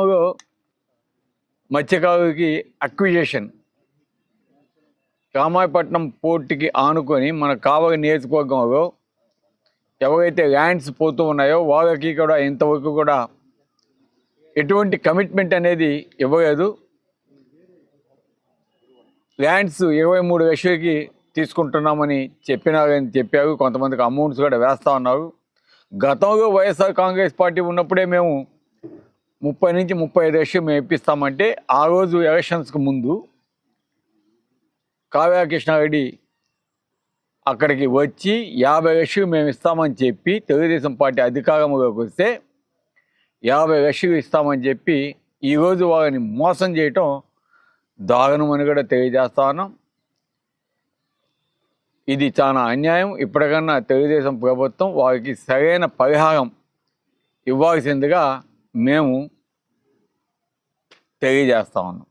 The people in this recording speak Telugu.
గతంలో మత్స్యకారులకి అక్విజేషన్ రామాయపట్నం పోర్టుకి ఆనుకొని మన కావలి నియోజకవర్గంలో ఎవరైతే ల్యాండ్స్ పోతూ ఉన్నాయో వాళ్ళకి కూడా ఇంతవరకు కూడా ఎటువంటి కమిట్మెంట్ అనేది ఇవ్వలేదు. ల్యాండ్స్ 23 లక్షలకి తీసుకుంటున్నామని చెప్పారు. కొంతమందికి అమౌంట్స్ కూడా వేస్తూ ఉన్నారు. గతంలో వైఎస్ఆర్ కాంగ్రెస్ పార్టీ ఉన్నప్పుడే మేము 30 నుంచి 35 లక్షలు మేము ఇప్పిస్తామంటే ఆ రోజు ఎలక్షన్స్కి ముందు కావ్య కృష్ణారెడ్డి అక్కడికి వచ్చి 50 లక్షలు మేము ఇస్తామని చెప్పి తెలుగుదేశం పార్టీ అధికారంలోకి వస్తే 50 లక్షలు ఇస్తామని చెప్పి ఈరోజు వాళ్ళని మోసం చేయటం దారుణమని కూడా తెలియజేస్తా ఉన్నాం. ఇది చాలా అన్యాయం. ఇప్పటికన్నా తెలుగుదేశం ప్రభుత్వం వారికి సరైన పరిహారం ఇవ్వాల్సిందిగా మేము తెలియజేస్తా ఉన్నాం.